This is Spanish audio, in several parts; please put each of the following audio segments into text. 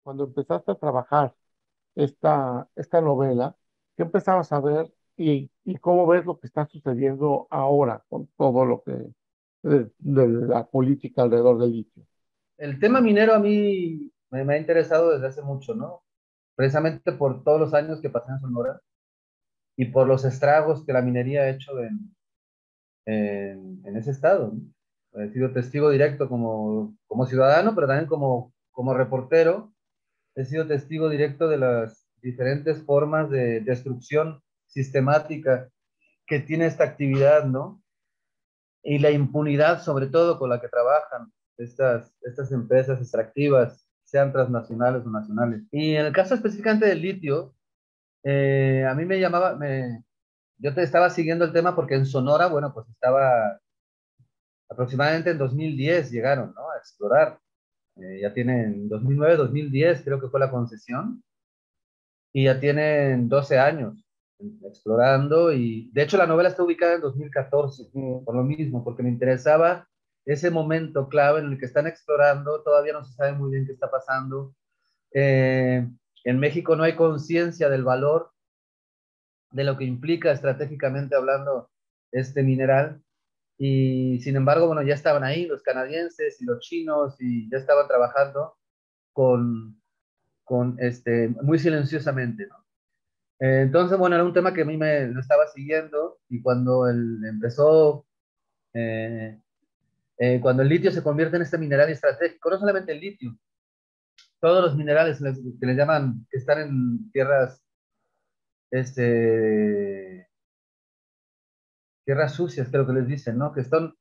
cuando empezaste a trabajar esta novela, ¿qué empezabas a ver y cómo ves lo que está sucediendo ahora con todo lo que de la política alrededor del litio? El tema minero a mí me ha interesado desde hace mucho, ¿no? Precisamente por todos los años que pasé en Sonora y por los estragos que la minería ha hecho en ese estado, ¿no? He sido testigo directo como ciudadano, pero también como reportero. He sido testigo directo de las diferentes formas de destrucción sistemática que tiene esta actividad, ¿no? Y la impunidad, sobre todo, con la que trabajan estas empresas extractivas, sean transnacionales o nacionales. Y en el caso específicamente del litio, a mí me llamaba, yo te estaba siguiendo el tema porque en Sonora, bueno, pues estaba aproximadamente en 2010 llegaron, ¿no? A explorar. Ya tienen 2009, 2010, creo que fue la concesión, y ya tienen 12 años explorando. Y de hecho la novela está ubicada en 2014 Ujú. por lo mismo, porque me interesaba ese momento clave en el que están explorando. Todavía no se sabe muy bien qué está pasando. Eh, en México no hay conciencia del valor de lo que implica estratégicamente hablando este mineral. Y sin embargo, bueno, ya estaban ahí los canadienses y los chinos y ya estaban trabajando con, muy silenciosamente, ¿no? Entonces, bueno, era un tema que a mí me lo estaba siguiendo. Y cuando eh, cuando el litio se convierte en este mineral estratégico, no solamente el litio, todos los minerales que les llaman, que están en tierras, este, tierras sucias, creo que les dicen, ¿no? Que son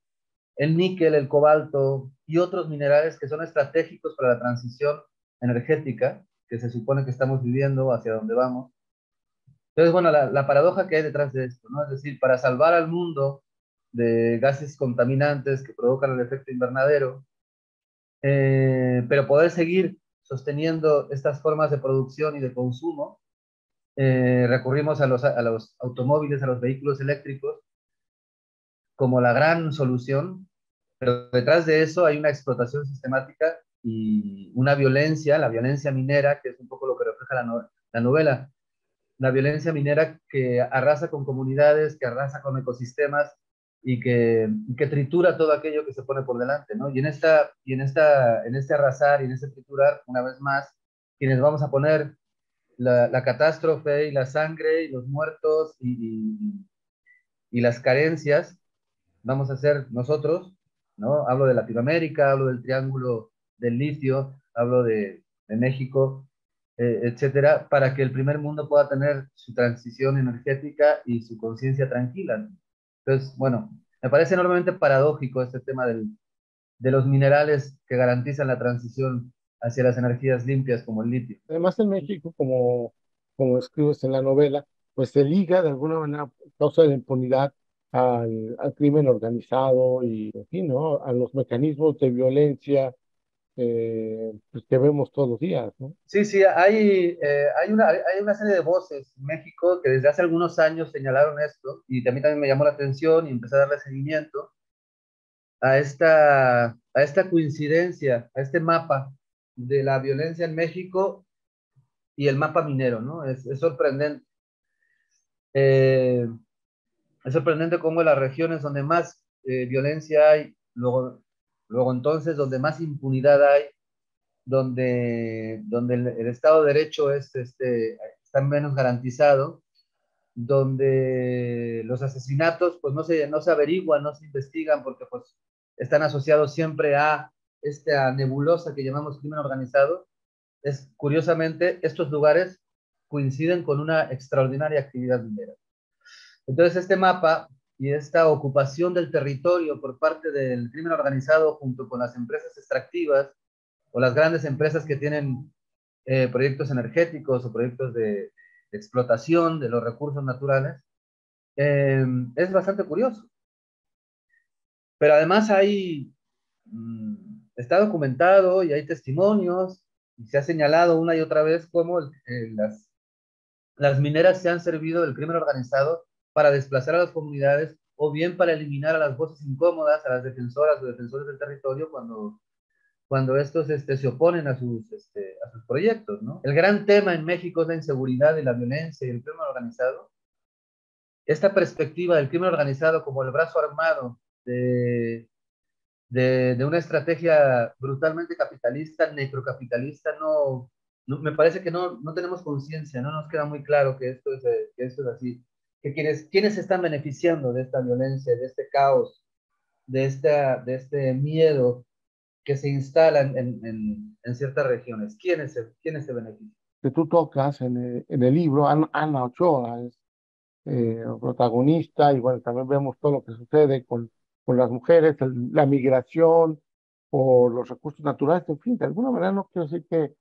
el níquel, el cobalto y otros minerales que son estratégicos para la transición energética que se supone que estamos viviendo, hacia donde vamos. Entonces, bueno, la paradoja que hay detrás de esto, ¿no? Es decir, para salvar al mundo de gases contaminantes que provocan el efecto invernadero, pero poder seguir sosteniendo estas formas de producción y de consumo, recurrimos a los automóviles, a los vehículos eléctricos como la gran solución. Pero detrás de eso hay una explotación sistemática y una violencia, la violencia minera, que es un poco lo que refleja la novela. La violencia minera que arrasa con comunidades, que arrasa con ecosistemas y que tritura todo aquello que se pone por delante, ¿no? En este arrasar y en este triturar, una vez más, quienes vamos a poner la catástrofe y la sangre y los muertos y las carencias, vamos a ser nosotros, ¿no? Hablo de Latinoamérica, hablo del Triángulo del Litio, hablo de México, etcétera, para que el primer mundo pueda tener su transición energética y su conciencia tranquila. Entonces, bueno, me parece enormemente paradójico este tema de los minerales que garantizan la transición hacia las energías limpias como el litio. Además, en México, como escribes en la novela, pues se liga de alguna manera, causa de la impunidad, al crimen organizado y, en fin, ¿no? A los mecanismos de violencia pues, que vemos todos los días, ¿no? Sí, sí, hay una serie de voces en México que desde hace algunos años señalaron esto, y a mí también me llamó la atención y empecé a darle seguimiento a esta coincidencia, a este mapa de la violencia en México y el mapa minero, ¿no? Es sorprendente. Eh, es sorprendente cómo en las regiones donde más violencia hay, luego entonces donde más impunidad hay, donde el Estado de Derecho está menos garantizado, donde los asesinatos pues no se averiguan, no se investigan, porque pues están asociados siempre a esta nebulosa que llamamos crimen organizado. Curiosamente, estos lugares coinciden con una extraordinaria actividad minera. Entonces, este mapa y esta ocupación del territorio por parte del crimen organizado junto con las empresas extractivas o las grandes empresas que tienen proyectos energéticos o proyectos de explotación de los recursos naturales, es bastante curioso. Pero además está documentado y hay testimonios y se ha señalado una y otra vez cómo las mineras se han servido del crimen organizado para desplazar a las comunidades o bien para eliminar a las voces incómodas, a las defensoras o defensores del territorio cuando estos se oponen a sus proyectos, ¿no? El gran tema en México es la inseguridad y la violencia y el crimen organizado. Esta perspectiva del crimen organizado como el brazo armado de una estrategia brutalmente capitalista, necrocapitalista, me parece que no tenemos conciencia, no nos queda muy claro que esto es así, que quienes se están beneficiando de esta violencia, de este caos, de este miedo que se instala en ciertas regiones. ¿Quiénes se benefician? Que tú tocas en el libro, Ana Ochoa es protagonista, y bueno, también vemos todo lo que sucede con las mujeres, la migración por los recursos naturales, en fin, de alguna manera no quiero decir que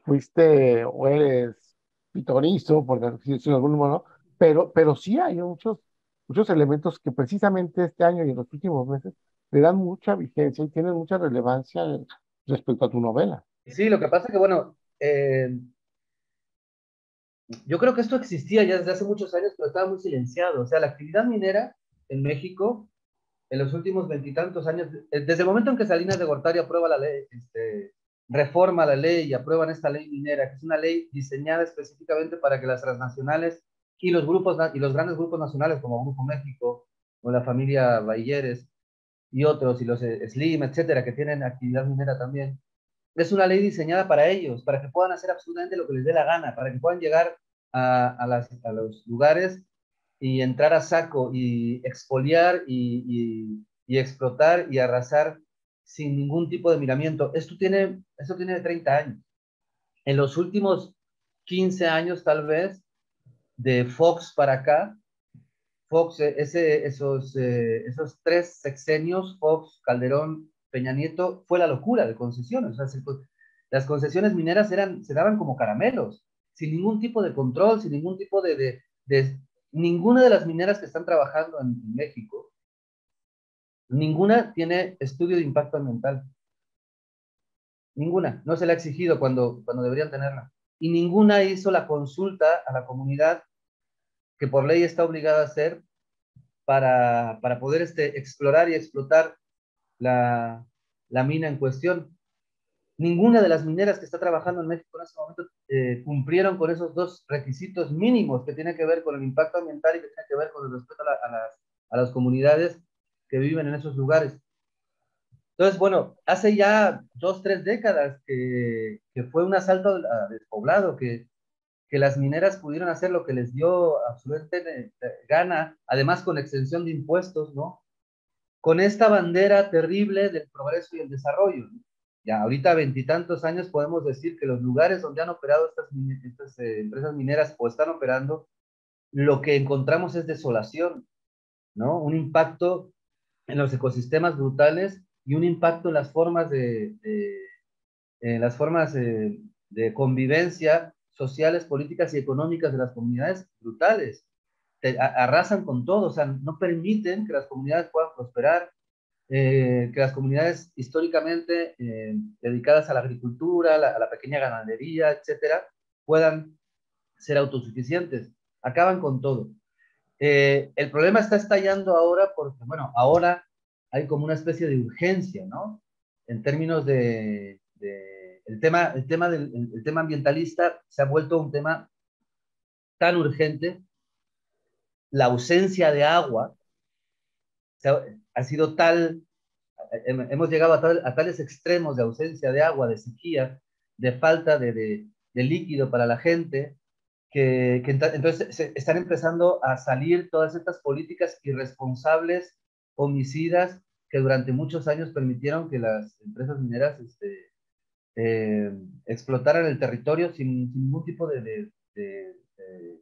fuiste o eres pitorizo, por decirlo de algún modo, ¿no? Pero sí hay muchos elementos que precisamente este año y en los últimos meses le dan mucha vigencia y tienen mucha relevancia respecto a tu novela. Sí, lo que pasa es que, bueno, yo creo que esto existía ya desde hace muchos años, pero estaba muy silenciado. O sea, la actividad minera en México, en los últimos veintitantos años, desde el momento en que Salinas de Gortari aprueba la ley, reforma la ley y aprueban esta ley minera, que es una ley diseñada específicamente para que las transnacionales y los grandes grupos nacionales como Grupo México o la familia Bayeres y otros, y los Slim, etcétera, que tienen actividad minera también, es una ley diseñada para ellos, para que puedan hacer absolutamente lo que les dé la gana, para que puedan llegar a los lugares y entrar a saco y expoliar y explotar y arrasar sin ningún tipo de miramiento. Esto tiene 30 años. En los últimos 15 años, tal vez, de Fox para acá, Fox, esos tres sexenios, Fox, Calderón, Peña Nieto, fue la locura de concesiones. O sea, las concesiones mineras se daban como caramelos, sin ningún tipo de control, sin ningún tipo ninguna de las mineras que están trabajando en México, ninguna tiene estudio de impacto ambiental. Ninguna. No se le ha exigido cuando deberían tenerla. Y ninguna hizo la consulta a la comunidad que por ley está obligada a hacer para poder explorar y explotar la mina en cuestión. Ninguna de las mineras que está trabajando en México en ese momento cumplieron con esos dos requisitos mínimos que tienen que ver con el impacto ambiental y que tienen que ver con el respeto a las comunidades que viven en esos lugares. Entonces, bueno, hace ya 2, 3 décadas que fue un asalto a despoblado, que las mineras pudieron hacer lo que les dio absolutamente gana, además con exención de impuestos, ¿no? Con esta bandera terrible del progreso y el desarrollo, ¿no? Ya ahorita, veintitantos años, podemos decir que los lugares donde han operado estas empresas mineras o están operando, lo que encontramos es desolación, ¿no? Un impacto en los ecosistemas brutales y un impacto en las formas de convivencia sociales, políticas y económicas de las comunidades brutales. Arrasan con todo, o sea, no permiten que las comunidades puedan prosperar, que las comunidades históricamente dedicadas a la agricultura, a la pequeña ganadería, etcétera, puedan ser autosuficientes. Acaban con todo. El problema está estallando ahora porque, bueno, ahora hay como una especie de urgencia, ¿no? En términos el tema ambientalista se ha vuelto un tema tan urgente, la ausencia de agua ha sido tal, hemos llegado a tales extremos de ausencia de agua, de sequía, de falta de líquido para la gente, entonces están empezando a salir todas estas políticas irresponsables, homicidas, que durante muchos años permitieron que las empresas mineras explotaran el territorio sin ningún tipo de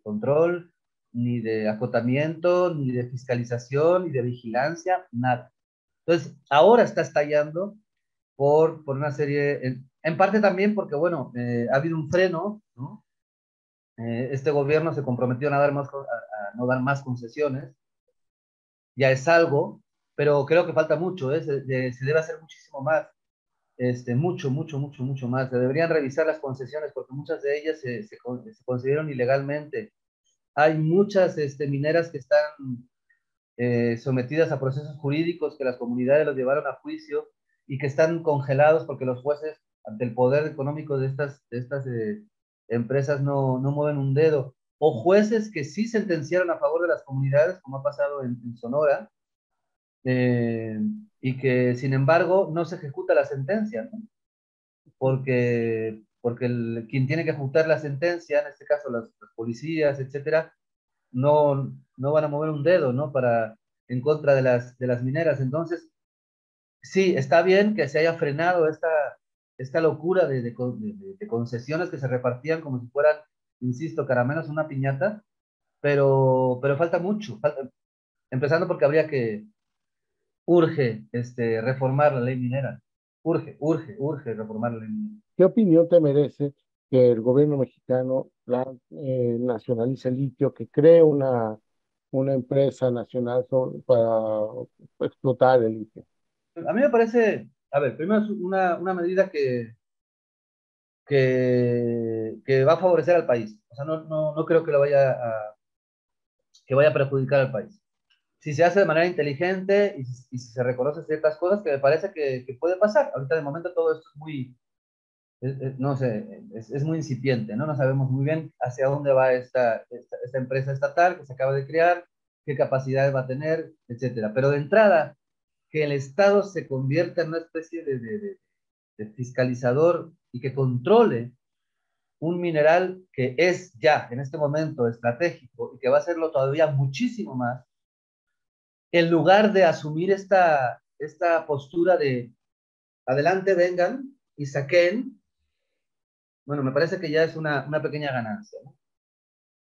control, ni de acotamiento, ni de fiscalización, ni de vigilancia, nada. Entonces, ahora está estallando por una serie, en parte también porque, bueno, ha habido un freno, ¿no? Este gobierno se comprometió a no dar más concesiones, ya es algo, pero creo que falta mucho, se debe hacer muchísimo más, mucho más. Se deberían revisar las concesiones porque muchas de ellas se concedieron ilegalmente. Hay muchas mineras que están sometidas a procesos jurídicos que las comunidades los llevaron a juicio y que están congelados porque los jueces, ante el poder económico de estas empresas, no mueven un dedo. O jueces que sí sentenciaron a favor de las comunidades, como ha pasado en Sonora, eh, y que sin embargo no se ejecuta la sentencia, ¿no? Porque quien tiene que ejecutar la sentencia, en este caso las policías, etcétera, no van a mover un dedo, ¿no? En contra de las mineras. Entonces, sí, está bien que se haya frenado esta locura de concesiones que se repartían como si fueran, insisto, caramelos en una piñata, pero falta mucho, empezando porque urge reformar la ley minera, urge reformar la ley minera. ¿Qué opinión te merece que el gobierno mexicano nacionalice el litio, que cree una empresa nacional para explotar el litio? A mí me parece, a ver, primero es una medida que va a favorecer al país. O sea, no creo que que vaya a perjudicar al país. Si se hace de manera inteligente y si se reconocen ciertas cosas que me parece que puede pasar. Ahorita de momento todo esto es muy, no sé, es muy incipiente, ¿no? No sabemos muy bien hacia dónde va esta empresa estatal que se acaba de crear, qué capacidades va a tener, etcétera. Pero de entrada, que el Estado se convierta en una especie de fiscalizador y que controle un mineral que es ya en este momento estratégico y que va a serlo todavía muchísimo más, en lugar de asumir esta postura de adelante, vengan y saquen, bueno, me parece que ya es una pequeña ganancia, ¿no?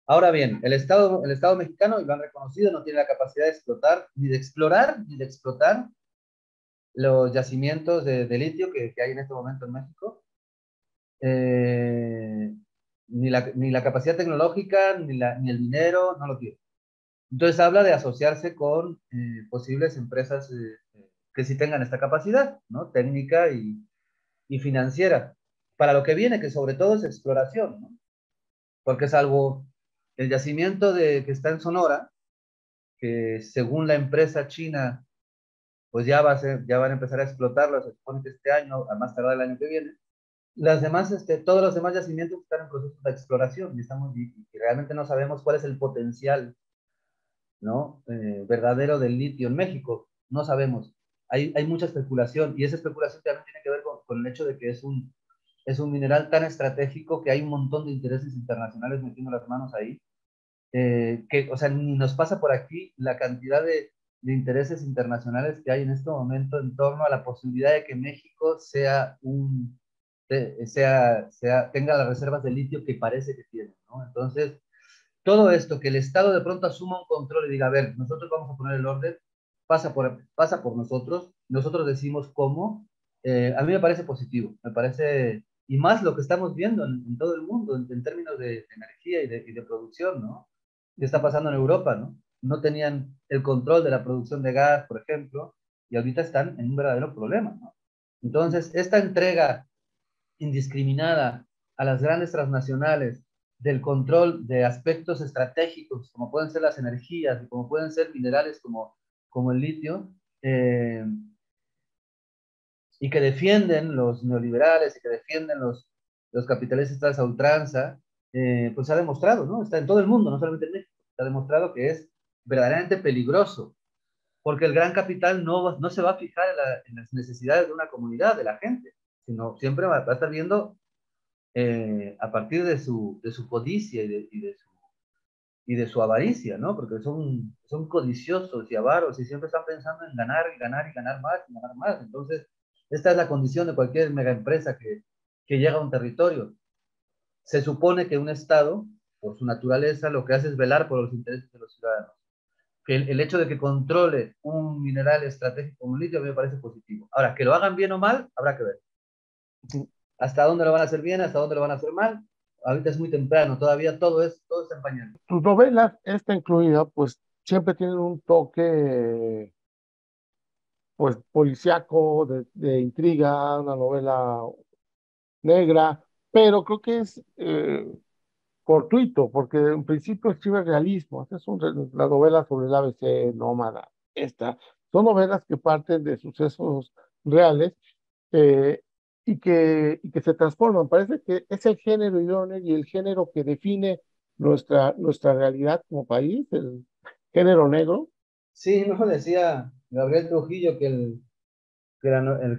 Ahora bien, el Estado mexicano, y lo han reconocido, no tiene la capacidad de explotar, ni de explorar, ni de explotar los yacimientos de litio que hay en este momento en México. Eh, ni la capacidad tecnológica, ni el dinero, no lo tiene. Entonces habla de asociarse con posibles empresas que sí tengan esta capacidad, ¿no? Técnica y financiera, para lo que viene, que sobre todo es exploración, ¿no? Porque es algo, el yacimiento que está en Sonora, que según la empresa china, pues ya van a empezar a explotarlo, se supone que este año, a más tardar el año que viene. Las demás, todos los demás yacimientos están en proceso de exploración y realmente no sabemos cuál es el potencial, ¿no? Verdadero del litio en México. No sabemos. Hay mucha especulación y esa especulación también tiene que ver con el hecho de que es un mineral tan estratégico que hay un montón de intereses internacionales metiendo las manos ahí. O sea, ni nos pasa por aquí la cantidad de intereses internacionales que hay en este momento en torno a la posibilidad de que México tenga las reservas de litio que parece que tiene, ¿no? Entonces, todo esto, que el Estado de pronto asuma un control y diga, a ver, nosotros vamos a poner el orden, pasa por nosotros decimos cómo, a mí me parece positivo, me parece, y más lo que estamos viendo en todo el mundo en términos de energía y de producción, ¿no? ¿Qué está pasando en Europa, no? No tenían el control de la producción de gas, por ejemplo, y ahorita están en un verdadero problema, ¿no? Entonces, esta entrega indiscriminada a las grandes transnacionales del control de aspectos estratégicos, como pueden ser las energías y como pueden ser minerales como el litio, eh, y que defienden los neoliberales y que defienden los capitalistas a ultranza, pues se ha demostrado, ¿no? Está en todo el mundo, no solamente en México, se ha demostrado que es verdaderamente peligroso, porque el gran capital no se va a fijar en las necesidades de una comunidad, de la gente, sino siempre va a estar viendo a partir de su codicia y de su avaricia, ¿no? Porque son codiciosos y avaros y siempre están pensando en ganar y ganar y ganar más y ganar más. Entonces, esta es la condición de cualquier mega empresa que llega a un territorio. Se supone que un Estado, por su naturaleza, lo que hace es velar por los intereses de los ciudadanos. Que el hecho de que controle un mineral estratégico como el litio a mí me parece positivo. Ahora, que lo hagan bien o mal, habrá que ver. ¿Hasta dónde lo van a hacer bien? ¿Hasta dónde lo van a hacer mal? Ahorita es muy temprano, todavía todo está en pañales. Tus novelas, esta incluida, pues siempre tienen un toque, pues, policíaco, de intriga, una novela negra, pero creo que es fortuito, porque en principio escribe realismo. Esta es la novela sobre el ABC Nómada. Esta. Son novelas que parten de sucesos reales eh, y que se transforman. Parece que es el género idóneo y el género que define nuestra realidad como país, el género negro. Sí, no decía Gabriel Trujillo que el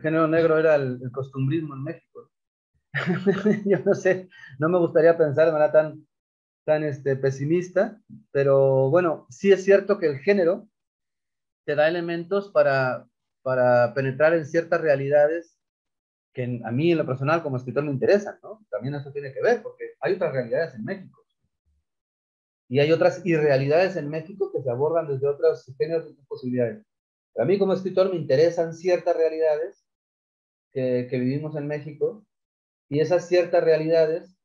género negro era el costumbrismo en México. Yo no sé, no me gustaría pensar de manera tan pesimista, pero bueno, sí es cierto que el género te da elementos para penetrar en ciertas realidades que a mí en lo personal como escritor me interesan, ¿no? También eso tiene que ver, porque hay otras realidades en México y hay otras irrealidades en México que se abordan desde otros géneros y otras posibilidades. A mí como escritor me interesan ciertas realidades que vivimos en México y esas ciertas realidades,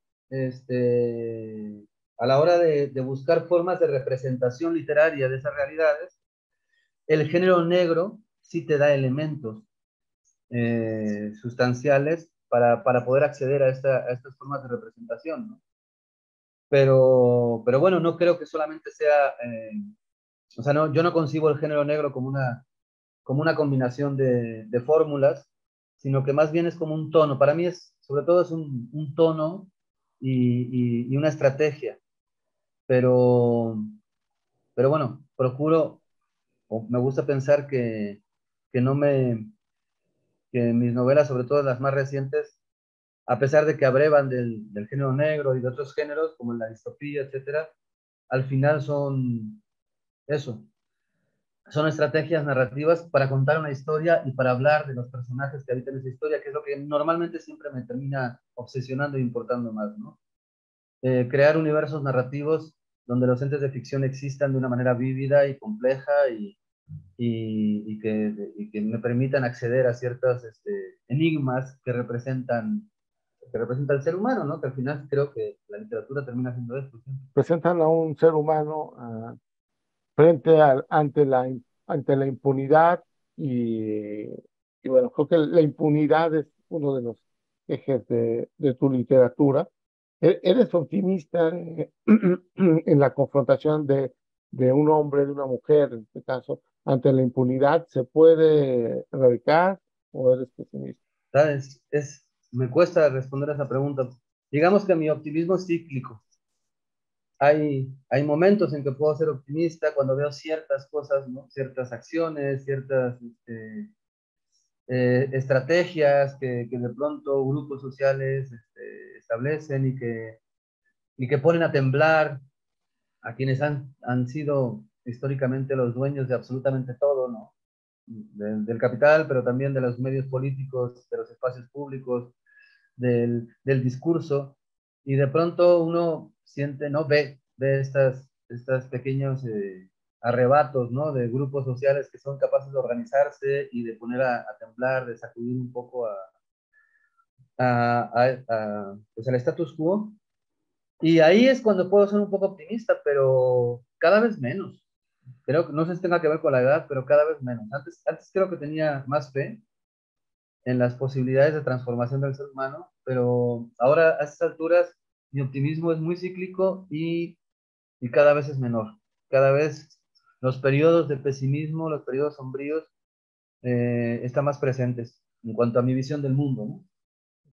a la hora de buscar formas de representación literaria de esas realidades, el género negro sí te da elementos sustanciales para poder acceder a estas formas de representación, ¿no? Pero bueno, no creo que solamente sea, o sea, no, yo no concibo el género negro como una combinación de fórmulas, sino que más bien es como un tono. Para mí es, sobre todo es un tono y una estrategia, pero, pero bueno, procuro, o me gusta pensar que no me, que mis novelas, sobre todo las más recientes, a pesar de que abrevan del género negro y de otros géneros, como la distopía, etcétera, al final son eso, son estrategias narrativas para contar una historia y para hablar de los personajes que habitan esa historia, que es lo que normalmente siempre me termina obsesionando e importando más, ¿no? Crear universos narrativos donde los entes de ficción existan de una manera vívida y compleja y que me permitan acceder a ciertos enigmas que representa el ser humano, ¿no? Que al final creo que la literatura termina siendo esto, ¿sí? Presentan a un ser humano frente ante la impunidad y bueno, creo que la impunidad es uno de los ejes de tu literatura. ¿Eres optimista en la confrontación de un hombre, de una mujer, en este caso, ante la impunidad? ¿Se puede erradicar o eres pesimista? ¿Sabes? Me cuesta responder a esa pregunta. Digamos que mi optimismo es cíclico. Hay momentos en que puedo ser optimista cuando veo ciertas cosas, ¿no? Ciertas acciones, ciertas estrategias que de pronto grupos sociales establecen y que ponen a temblar a quienes han sido históricamente los dueños de absolutamente todo, ¿no? Del capital, pero también de los medios políticos, de los espacios públicos, del discurso, y de pronto uno siente, ¿no? Ve estas pequeños arrebatos, ¿no? De grupos sociales que son capaces de organizarse y de poner a temblar, de sacudir un poco pues al status quo. Y ahí es cuando puedo ser un poco optimista, pero cada vez menos. Creo que no sé si tenga que ver con la edad, pero cada vez menos. Antes creo que tenía más fe en las posibilidades de transformación del ser humano, pero ahora a estas alturas mi optimismo es muy cíclico y cada vez es menor. Cada vez los periodos de pesimismo, los periodos sombríos, están más presentes en cuanto a mi visión del mundo, ¿no?